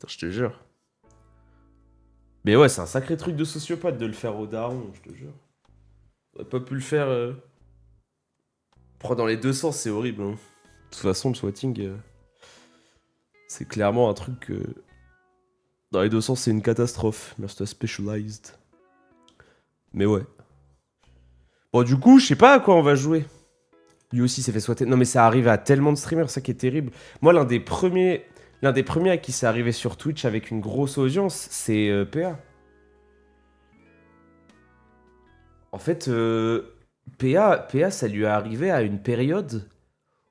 Putain, je te jure. Mais ouais, c'est un sacré truc de sociopathe de le faire au daron, je te jure. J'aurais pas pu le faire. Prends dans les deux sens, c'est horrible. Hein. De toute façon, le swatting, c'est clairement un truc que. Dans les deux sens, c'est une catastrophe. Merci à Specialized. Mais ouais. Bon, du coup, je sais pas à quoi on va jouer. Lui aussi s'est fait swatter. Non, mais ça arrive à tellement de streamers, ça qui est terrible. Moi, l'un des premiers à qui c'est arrivé sur Twitch avec une grosse audience, c'est PA. En fait, PA, ça lui est arrivé à une période.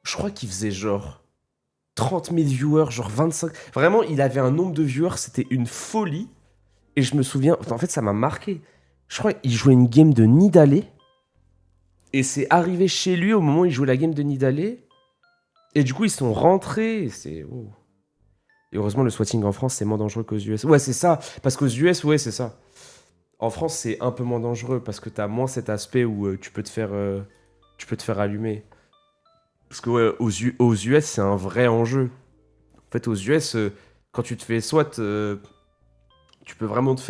Je crois qu'il faisait genre 30 000 viewers, genre 25. Vraiment, il avait un nombre de viewers, c'était une folie. Et je me souviens, en fait, ça m'a marqué. Je crois qu'il jouait une game de Nidalé. Et c'est arrivé chez lui au moment où il jouait la game de Nidalé. Et du coup, ils sont rentrés. Et c'est. Oh. Et heureusement, le swatting en France, c'est moins dangereux qu'aux US. Ouais, c'est ça. Parce qu'aux US, ouais, c'est ça. En France, c'est un peu moins dangereux parce que t'as moins cet aspect où tu peux te faire allumer. Parce que ouais, aux US, c'est un vrai enjeu. En fait, aux US, quand tu te fais SWAT, tu peux vraiment tu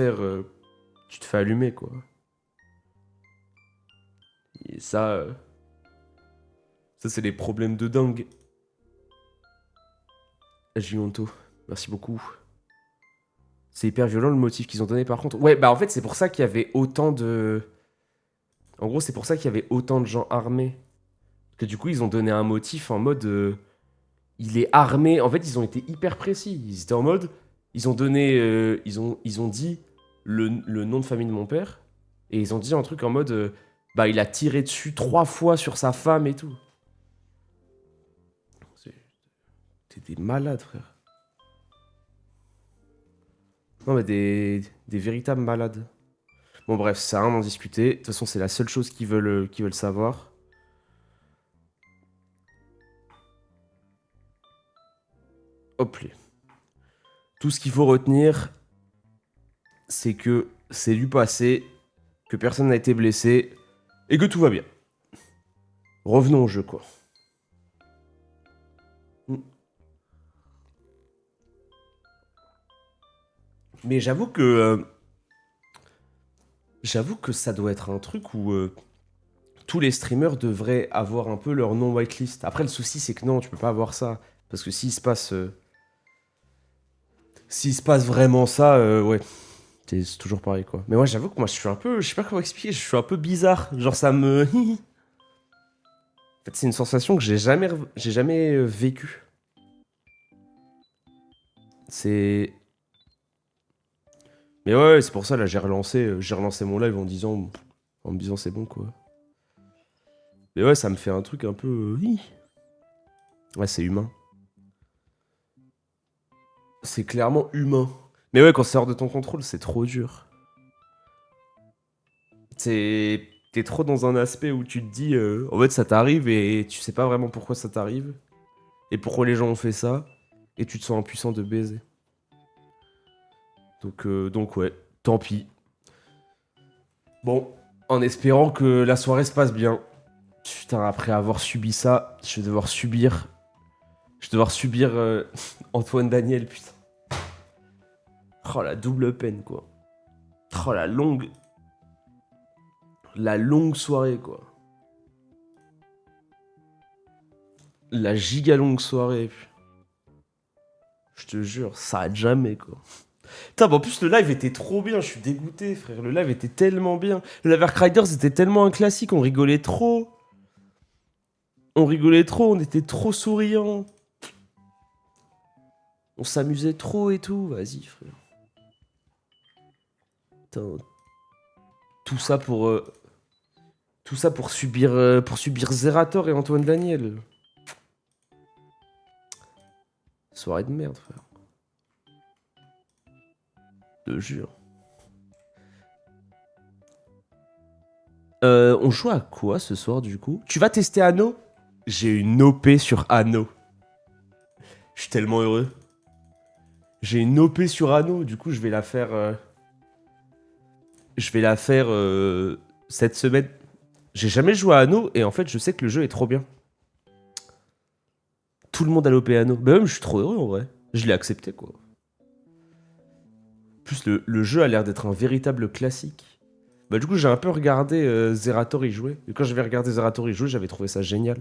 te fais allumer, quoi. Et ça c'est des problèmes de dingue. Giganto, merci beaucoup. C'est hyper violent le motif qu'ils ont donné par contre. Ouais, bah en fait, c'est pour ça qu'il y avait autant de. En gros, c'est pour ça qu'il y avait autant de gens armés. Parce que du coup, ils ont donné un motif en mode. Il est armé. En fait, ils ont été hyper précis. Ils étaient en mode. Ils ont donné. Ils ont dit le nom de famille de mon père. Et ils ont dit un truc en mode. Bah, il a tiré dessus 3 fois sur sa femme et tout. T'es des malades, frère. Non, mais des véritables malades. Bon, bref, ça sert à rien d'en discuter. De toute façon, c'est la seule chose qu'ils veulent savoir. Hop là. Tout ce qu'il faut retenir, c'est que c'est du passé, que personne n'a été blessé, et que tout va bien. Revenons au jeu, quoi. Mm. Mais j'avoue que ça doit être un truc où tous les streamers devraient avoir un peu leur nom whitelist. Après, le souci, c'est que non, tu peux pas avoir ça. Parce que s'il se passe vraiment ça, ouais, c'est toujours pareil, quoi. Mais ouais, j'avoue que moi, je suis un peu, je sais pas comment expliquer, je suis un peu bizarre. Genre, ça me... En fait, c'est une sensation que j'ai jamais vécue. C'est... Mais ouais, c'est pour ça, là, j'ai relancé mon live en me disant c'est bon, quoi. Mais ouais, ça me fait un truc un peu... Ouais, c'est humain. C'est clairement humain. Mais ouais, quand c'est hors de ton contrôle, c'est trop dur. T'es trop dans un aspect où tu te dis, en fait, ça t'arrive et tu sais pas vraiment pourquoi ça t'arrive. Et pourquoi les gens ont fait ça. Et tu te sens impuissant de baiser. Donc ouais, tant pis. Bon, en espérant que la soirée se passe bien. Putain, après avoir subi ça, je vais devoir subir. Je vais devoir subir Antoine Daniel, putain. Oh, la double peine, quoi. Oh, la longue. La longue soirée, quoi. La giga longue soirée. Je te jure, ça arrête jamais, quoi. Putain, mais en plus, le live était trop bien. Je suis dégoûté, frère. Le live était tellement bien. Le live Ark Riders était tellement un classique. On rigolait trop. On rigolait trop. On était trop souriants. On s'amusait trop et tout. Vas-y, frère. Putain. Tout ça pour. Tout ça pour subir Zerator et Antoine Daniel. Soirée de merde, frère. Je te jure. On joue à quoi ce soir, du coup? Tu vas tester Anno? J'ai une OP sur Anno. Je suis tellement heureux. J'ai une OP sur Anno, du coup, je vais la faire. Cette semaine. J'ai jamais joué à Anno et en fait, je sais que le jeu est trop bien. Tout le monde a l'OP Anno. Mais même, je suis trop heureux en vrai. Je l'ai accepté, quoi. Plus le jeu a l'air d'être un véritable classique. Bah du coup j'ai un peu regardé Zerator y jouer. Et quand j'avais regardé Zerator y jouer, j'avais trouvé ça génial.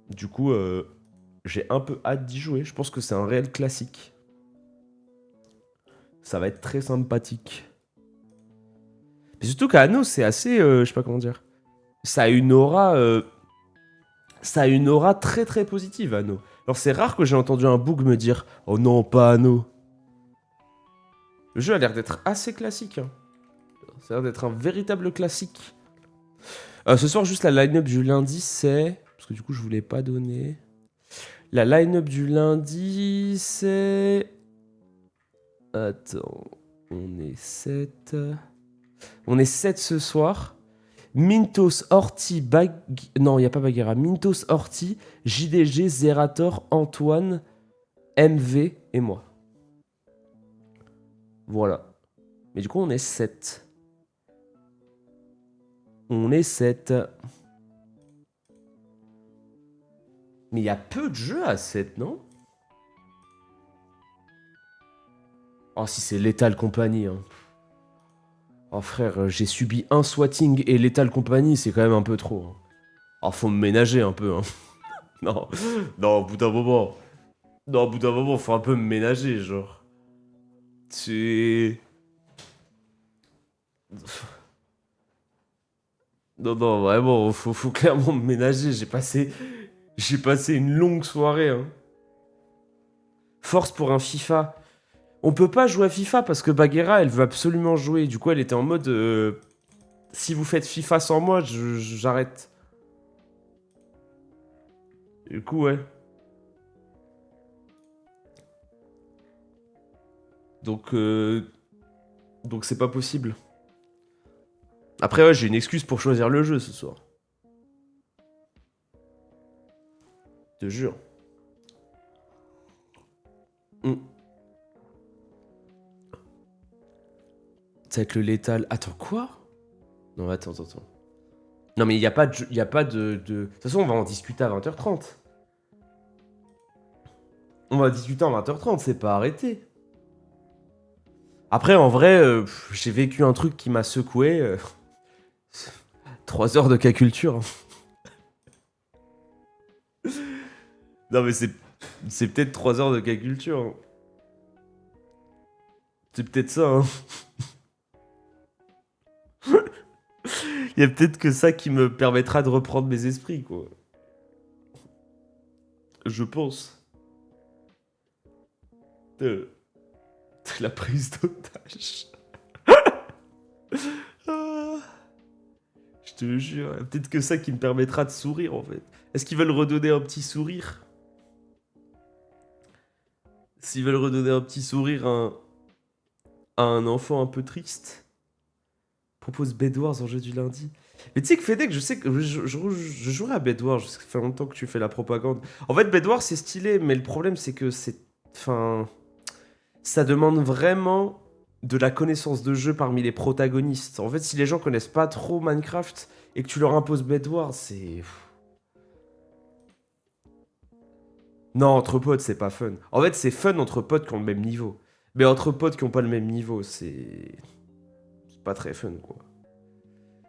Du coup j'ai un peu hâte d'y jouer. Je pense que c'est un réel classique. Ça va être très sympathique. Mais surtout qu'Anno c'est assez, je sais pas comment dire. Ça a une aura, très très positive Anno. Alors c'est rare que j'ai entendu un bug me dire oh non pas Anno. Le jeu a l'air d'être assez classique. Hein. Ça a l'air d'être un véritable classique. Ce soir, juste la line-up du lundi, c'est... Parce que du coup, je voulais pas donner... La line-up du lundi, c'est... Attends... On est 7... On est 7 ce soir. Mintos, Horty, Non, il n'y a pas Bagheera. Mintos, Horty, JDG, Zerator, Antoine, MV et moi. Voilà. Mais du coup, on est 7. On est 7. Mais il y a peu de jeux à 7, non? Oh, si c'est Lethal Company. Hein. Oh frère, j'ai subi un swatting et Lethal Company, c'est quand même un peu trop. Hein. Oh, faut me ménager un peu. Hein. Non, non, au bout d'un moment. Non, au bout d'un moment, faut un peu me ménager, genre. C'est... Non, non, vraiment, faut clairement me ménager. J'ai passé une longue soirée. Hein. Force pour un FIFA. On peut pas jouer à FIFA parce que Bagheera, elle veut absolument jouer. Du coup, elle était en mode... si vous faites FIFA sans moi, j'arrête. Du coup, ouais. Donc, c'est pas possible. Après, ouais, j'ai une excuse pour choisir le jeu ce soir. Je te jure. Mm. Ça va être le létal. Attends, quoi? Non, attends. Non, mais il n'y a pas de... Y a pas de... toute façon, on va en discuter à 20h30. On va discuter à 20h30, c'est pas arrêté. Après, en vrai, j'ai vécu un truc qui m'a secoué. 3 heures de cas culture. Non, mais c'est peut-être 3 heures de cas culture. Hein. C'est peut-être ça. Hein. Il y a peut-être que ça qui me permettra de reprendre mes esprits, quoi. Je pense. De la prise d'otage. Ah, je te jure, il y a peut-être que ça qui me permettra de sourire, en fait. Est-ce qu'ils veulent redonner un petit sourire? S'ils veulent redonner un petit sourire à un enfant un peu triste, propose Bedwars en jeu du lundi. Mais tu sais que Fedec, je sais que je jouerai à Bedwars, ça fait longtemps que tu fais la propagande. En fait, Bedwars c'est stylé, mais le problème c'est que c'est... Enfin... Ça demande vraiment de la connaissance de jeu parmi les protagonistes. En fait, si les gens connaissent pas trop Minecraft et que tu leur imposes Bedwars, c'est... Non, entre potes, c'est pas fun. En fait, c'est fun entre potes qui ont le même niveau. Mais entre potes qui ont pas le même niveau, c'est pas très fun, quoi.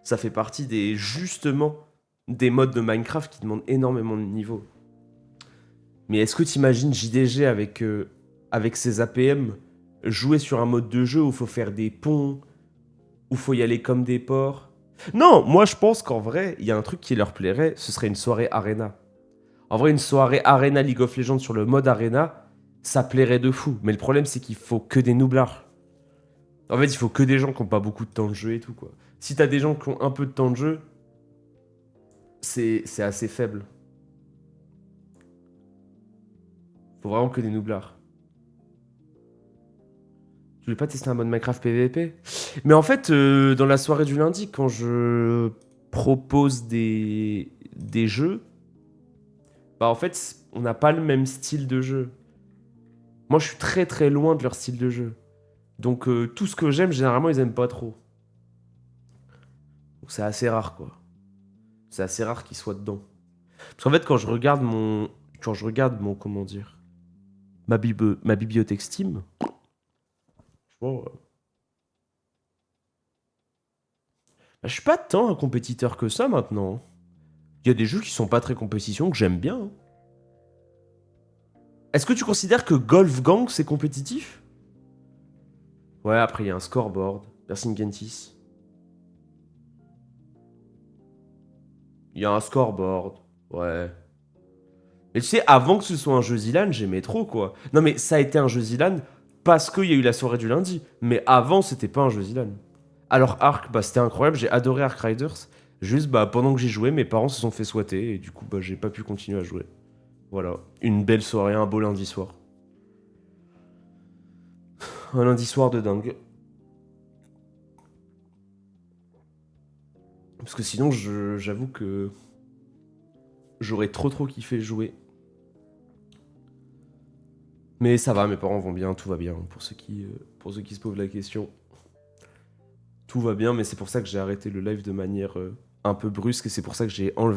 Ça fait partie des, justement, des modes de Minecraft qui demandent énormément de niveau. Mais est-ce que t'imagines JDG avec ses APM jouer sur un mode de jeu où il faut faire des ponts, où il faut y aller comme des porcs? Non, moi je pense qu'en vrai, il y a un truc qui leur plairait, ce serait une soirée Arena. En vrai, une soirée Arena League of Legends sur le mode Arena, ça plairait de fou. Mais le problème, c'est qu'il faut que des nooblards. En fait, il faut que des gens qui n'ont pas beaucoup de temps de jeu et tout, quoi. Si t'as des gens qui ont un peu de temps de jeu, c'est assez faible. Faut vraiment que des nooblards. Tu voulais pas tester un mode Minecraft PVP? Mais en fait, dans la soirée du lundi, quand je propose des jeux, bah en fait, on n'a pas le même style de jeu. Moi, je suis très très loin de leur style de jeu. Donc, tout ce que j'aime, généralement, ils aiment pas trop. Donc, c'est assez rare, quoi. C'est assez rare qu'ils soient dedans. Parce qu'en fait, quand je regarde mon, comment dire, ma bibliothèque Steam, franchement. Bah, je suis pas tant un compétiteur que ça maintenant. Il y a des jeux qui sont pas très compétition que j'aime bien, hein. Est-ce que tu considères que Golf Gang c'est compétitif? Ouais, après il y a un scoreboard. Merci Nkentis. Il y a un scoreboard. Ouais. Mais tu sais, avant que ce soit un jeu Zilan, j'aimais trop quoi. Non mais ça a été un jeu Zilan parce qu'il y a eu la soirée du lundi. Mais avant, c'était pas un jeu Zilan. Alors Ark, bah c'était incroyable, j'ai adoré Ark Riders. Juste, bah pendant que j'y jouais, mes parents se sont fait swatter et du coup, bah j'ai pas pu continuer à jouer. Voilà. Une belle soirée, un beau lundi soir. Un lundi soir de dingue. Parce que sinon, j'avoue que j'aurais trop kiffé jouer. Mais ça va, mes parents vont bien, tout va bien. Pour ceux qui se posent la question, tout va bien. Mais c'est pour ça que j'ai arrêté le live de manière un peu brusque et c'est pour ça que j'ai enlevé